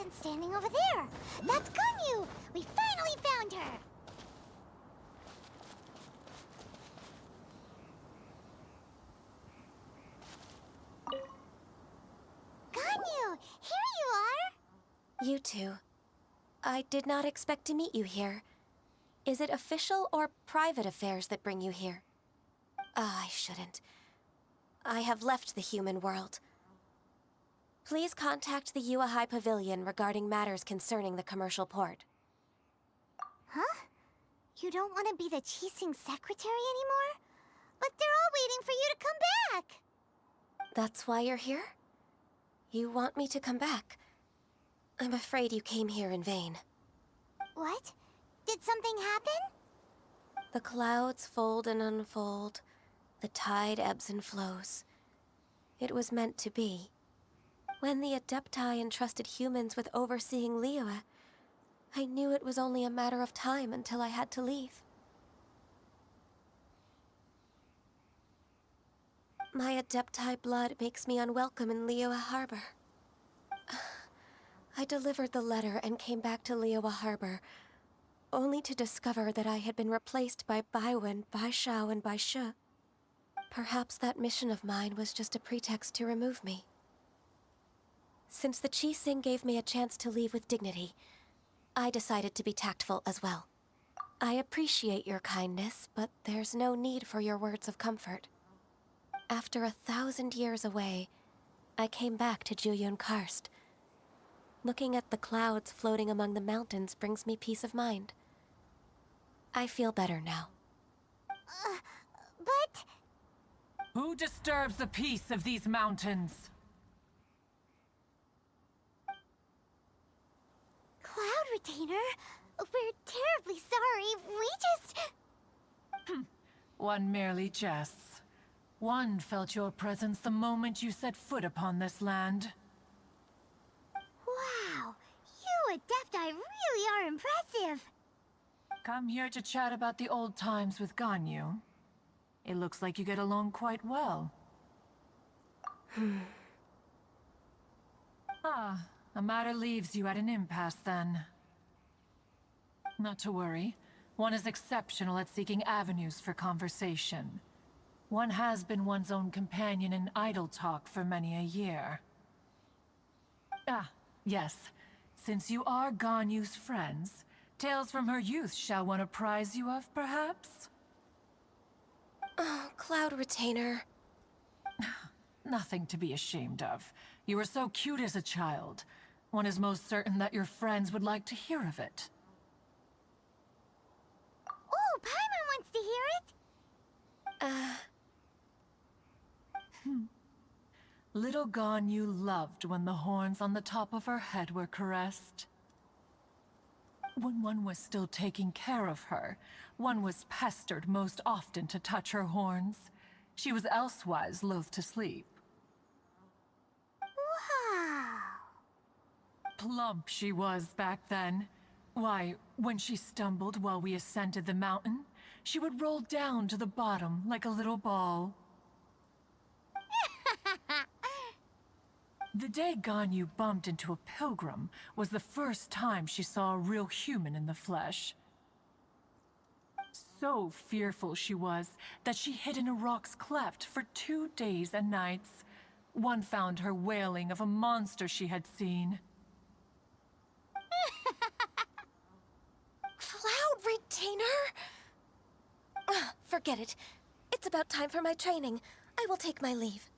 person standing over there. That's Ganyu! We finally found her! Ganyu! Here you are! You two. I did not expect to meet you here. Is it official or private affairs that bring you here? I shouldn't. I have left the human world. Please contact the Yua High Pavilion regarding matters concerning the commercial port. Huh? You don't want to be the Qixing secretary anymore? But they're all waiting for you to come back! That's why you're here? You want me to come back? I'm afraid you came here in vain. What? Did something happen? The clouds fold and unfold. The tide ebbs and flows. It was meant to be. When the Adepti entrusted humans with overseeing Liyue, I knew it was only a matter of time until I had to leave. My Adepti blood makes me unwelcome in Liyue Harbor. I delivered the letter and came back to Liyue Harbor, only to discover that I had been replaced by Baiwen, Baishao, and Baishe. Perhaps that mission of mine was just a pretext to remove me. Since the Qixing gave me a chance to leave with dignity, I decided to be tactful as well. I appreciate your kindness, but there's no need for your words of comfort. After 1,000 years away, I came back to Juyun Karst. Looking at the clouds floating among the mountains brings me peace of mind. I feel better now. But... Who disturbs the peace of these mountains? Cloud Retainer, we're terribly sorry. We just... One merely jests. One felt your presence the moment you set foot upon this land. Wow, you Adepti really are impressive. Come here to chat about the old times with Ganyu. It looks like you get along quite well. A matter leaves you at an impasse then. Not to worry. One is exceptional at seeking avenues for conversation. One has been one's own companion in idle talk for many a year. Yes. Since you are Ganyu's friends, tales from her youth shall one apprise you of, perhaps? Oh, Cloud Retainer. Nothing to be ashamed of. You were so cute as a child. One is most certain that your friends would like to hear of it. Oh, Paimon wants to hear it. Little Ganyu loved when the horns on the top of her head were caressed. When one was still taking care of her, one was pestered most often to touch her horns. She was elsewise loath to sleep. Wow. Plump she was back then. Why, when she stumbled while we ascended the mountain, she would roll down to the bottom like a little ball. The day Ganyu bumped into a pilgrim was the first time she saw a real human in the flesh. So fearful she was that she hid in a rock's cleft for 2 days and nights. One found her wailing of a monster she had seen. Cloud Retainer? Forget it. It's about time for my training. I will take my leave.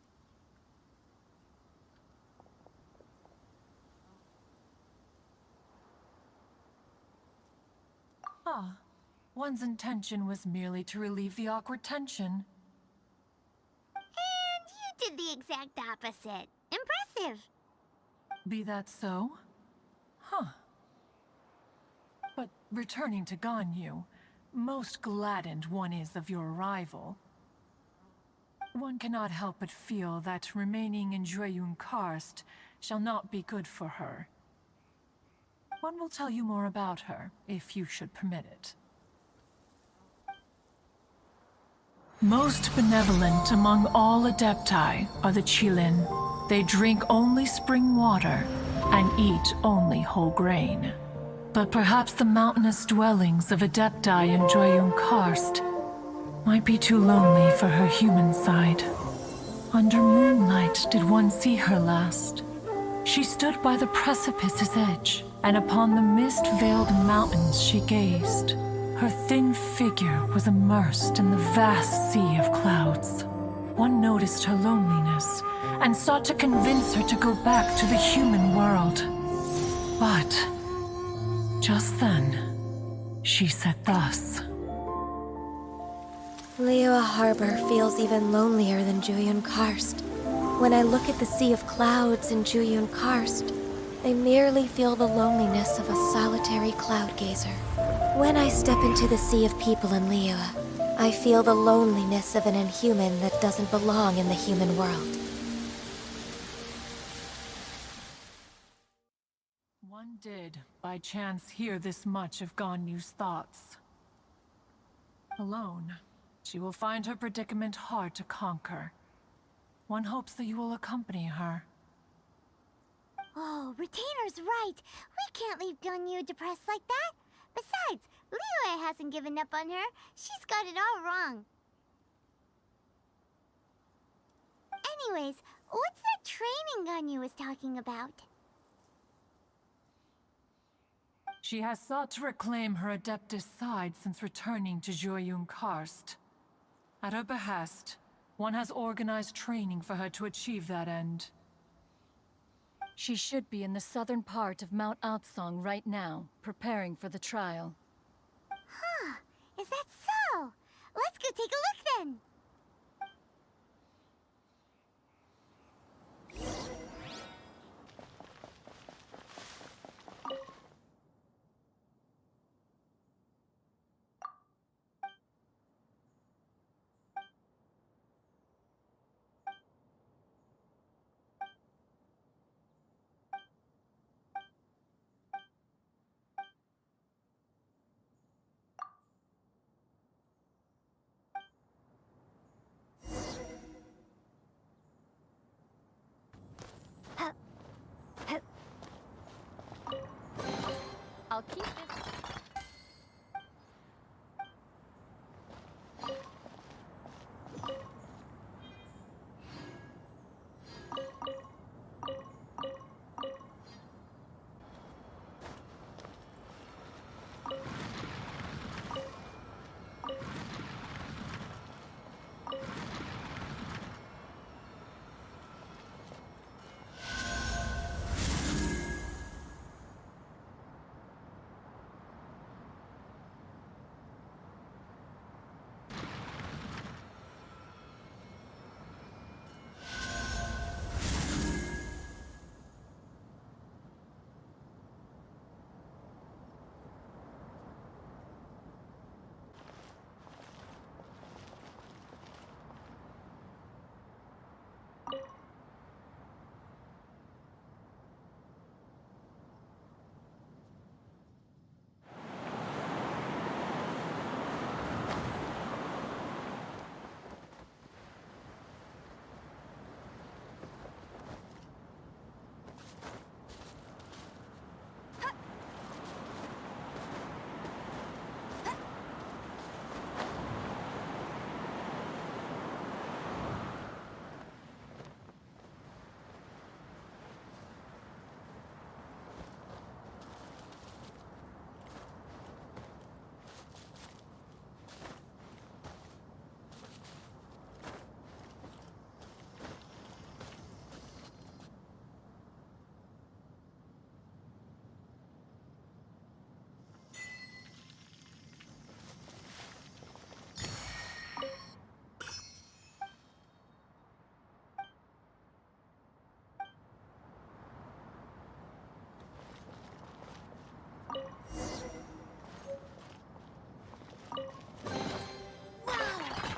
One's intention was merely to relieve the awkward tension. And you did the exact opposite. Impressive. Be that so? But returning to Ganyu, most gladdened one is of your arrival. One cannot help but feel that remaining in Juyun Karst shall not be good for her. One will tell you more about her, if you should permit it. Most benevolent among all Adepti are the Qilin. They drink only spring water, and eat only whole grain. But perhaps the mountainous dwellings of Adepti in Joyun Karst might be too lonely for her human side. Under moonlight did one see her last. She stood by the precipice's edge, and upon the mist-veiled mountains she gazed. Her thin figure was immersed in the vast sea of clouds. One noticed her loneliness, and sought to convince her to go back to the human world. But just then, she said thus. Liyue Harbor feels even lonelier than Joyun Karst. When I look at the sea of clouds in Joyun Karst, I merely feel the loneliness of a solitary cloud gazer. When I step into the sea of people in Liyue, I feel the loneliness of an inhuman that doesn't belong in the human world. One did, by chance, hear this much of Ganyu's thoughts. Alone, she will find her predicament hard to conquer. One hopes that you will accompany her. Oh, Retainer's right. We can't leave Ganyu depressed like that. Besides, Liyue hasn't given up on her. She's got it all wrong. Anyways, what's that training Ganyu was talking about? She has sought to reclaim her Adeptus side since returning to Joyun Karst. At her behest, one has organized training for her to achieve that end. She should be in the southern part of Mount Aotsong right now, preparing for the trial. Huh, is that so? Let's go take a look then. I'll keep this.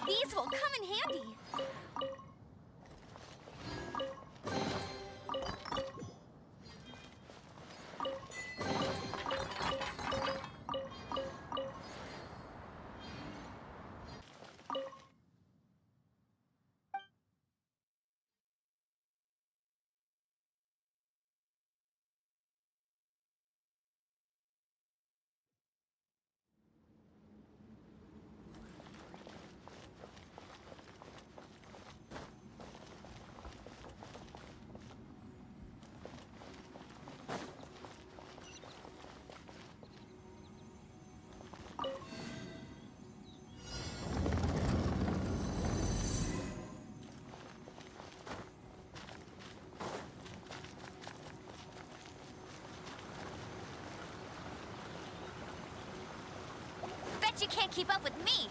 These will come in handy. Bet you can't keep up with me!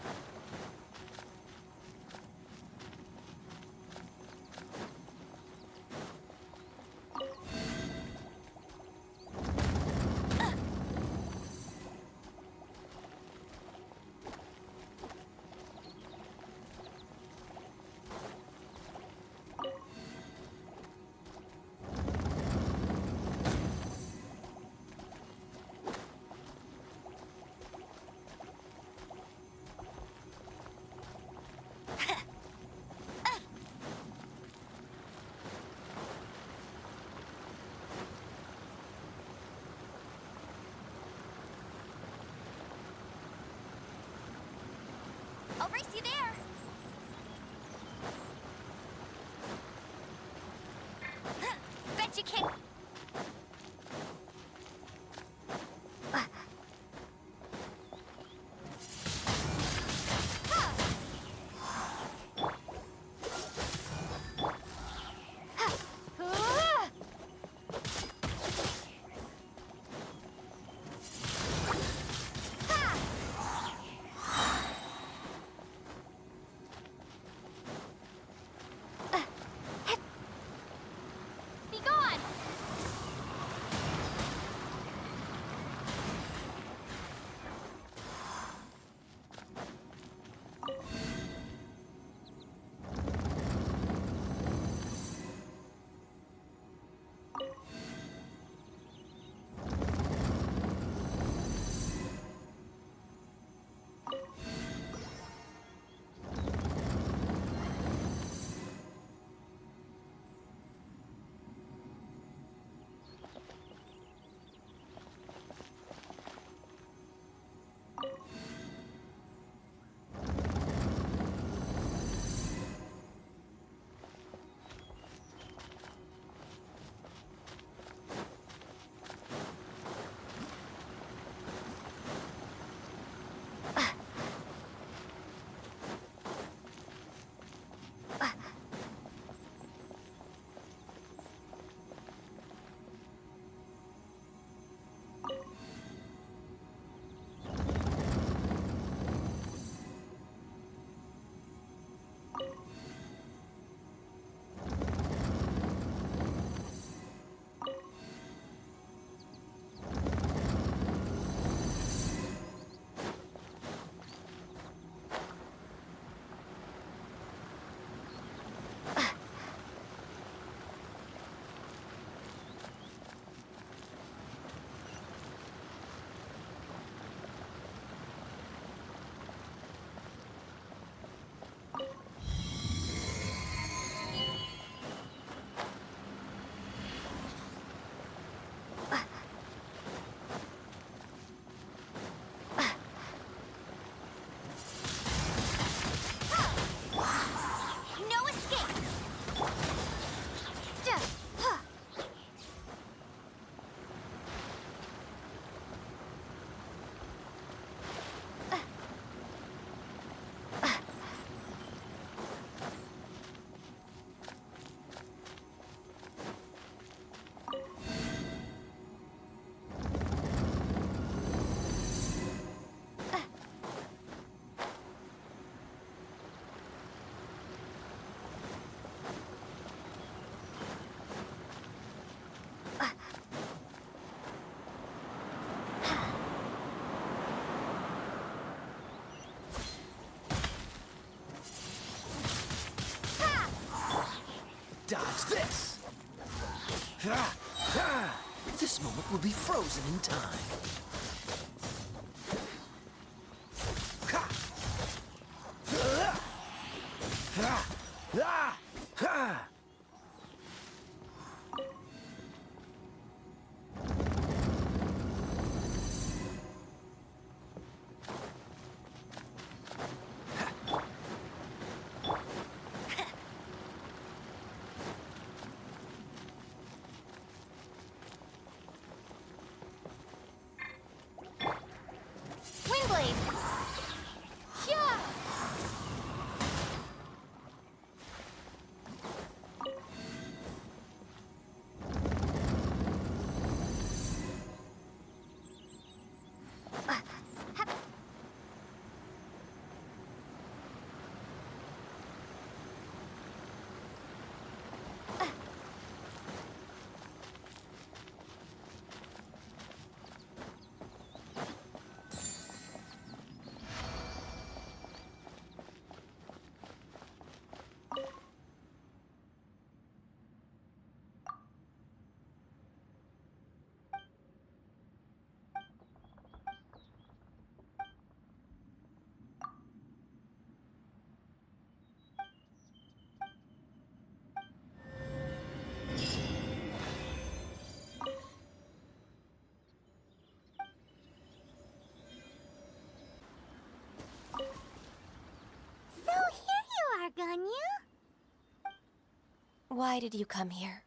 I'll race you there! Bet you can't... Be gone! No escape! Dodge this! This moment will be frozen in time. Why did you come here?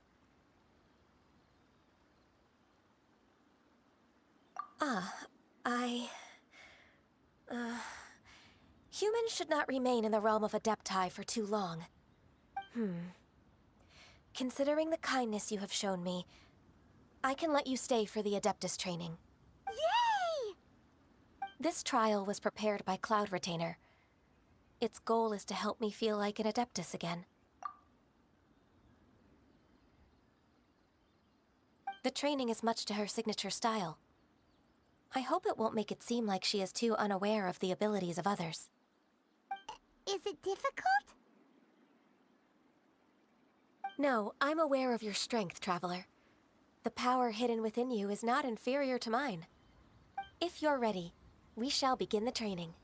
Humans should not remain in the realm of Adepti for too long. Considering the kindness you have shown me, I can let you stay for the Adeptus training. Yay! This trial was prepared by Cloud Retainer. Its goal is to help me feel like an Adeptus again. The training is much to her signature style. I hope it won't make it seem like she is too unaware of the abilities of others. Is it difficult? No, I'm aware of your strength, Traveler. The power hidden within you is not inferior to mine. If you're ready, we shall begin the training.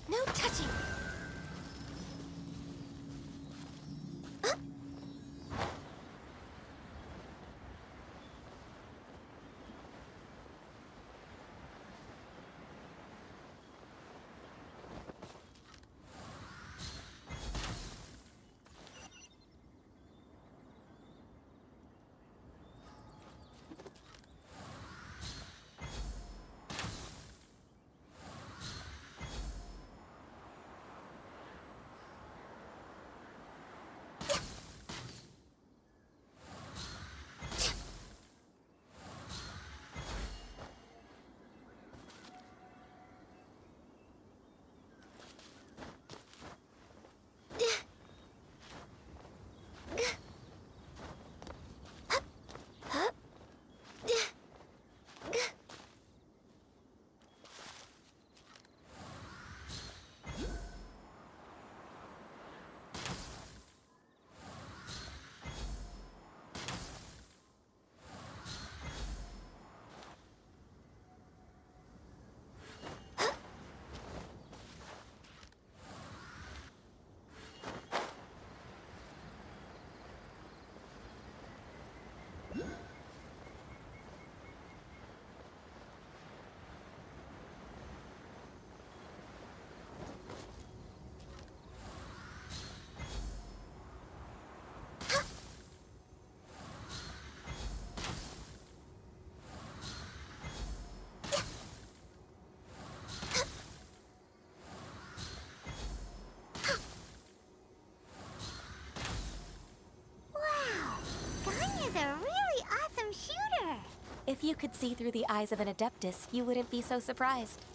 No touching! If you could see through the eyes of an Adeptus, you wouldn't be so surprised.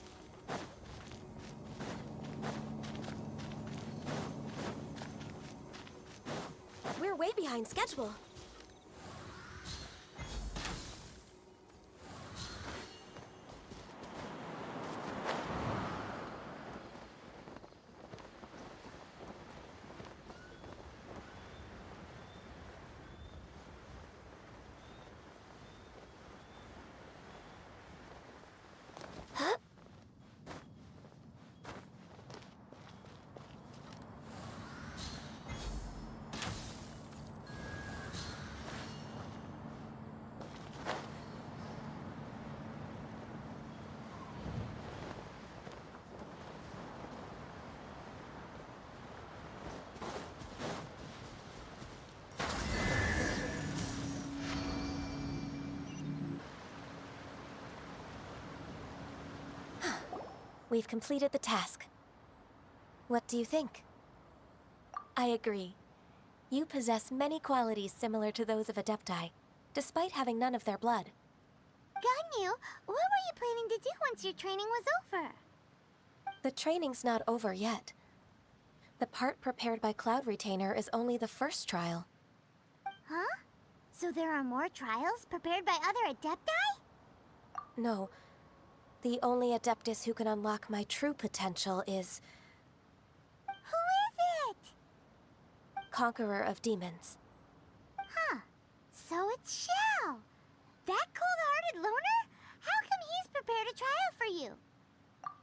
We're way behind schedule. We've completed the task. What do you think? I agree. You possess many qualities similar to those of Adepti, despite having none of their blood. Ganyu, what were you planning to do once your training was over? The training's not over yet. The part prepared by Cloud Retainer is only the first trial. Huh? So there are more trials prepared by other Adepti? No. The only Adeptus who can unlock my true potential is... Who is it? conqueror of demons. Huh. So it's Xiao. That cold-hearted loner? How come he's prepared a trial for you?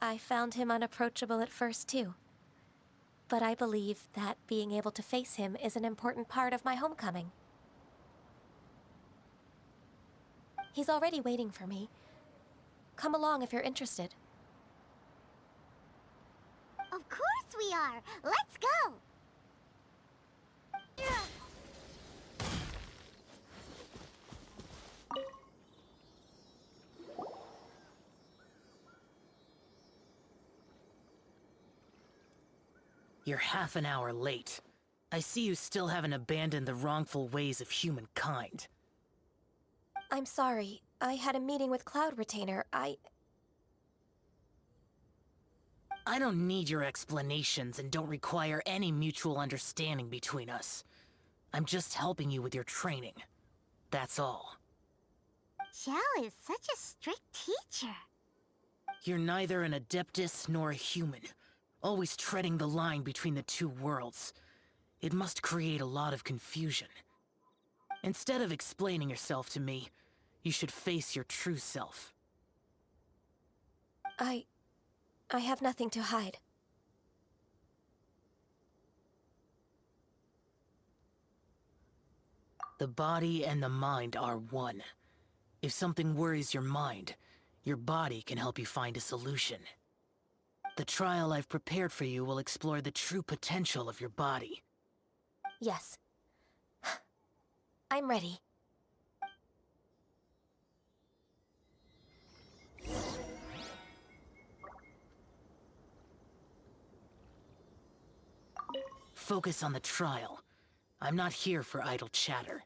I found him unapproachable at first, too. But I believe that being able to face him is an important part of my homecoming. He's already waiting for me. Come along if you're interested. Of course we are. Let's go. You're half an hour late. I see you still haven't abandoned the wrongful ways of humankind. I'm sorry. I had a meeting with Cloud Retainer. I don't need your explanations and don't require any mutual understanding between us. I'm just helping you with your training. That's all. Xiao is such a strict teacher. You're neither an Adeptus nor a human, always treading the line between the two worlds. It must create a lot of confusion. Instead of explaining yourself to me, you should face your true self. I have nothing to hide. The body and the mind are one. If something worries your mind, your body can help you find a solution. The trial I've prepared for you will explore the true potential of your body. Yes. I'm ready. Focus on the trial. I'm not here for idle chatter.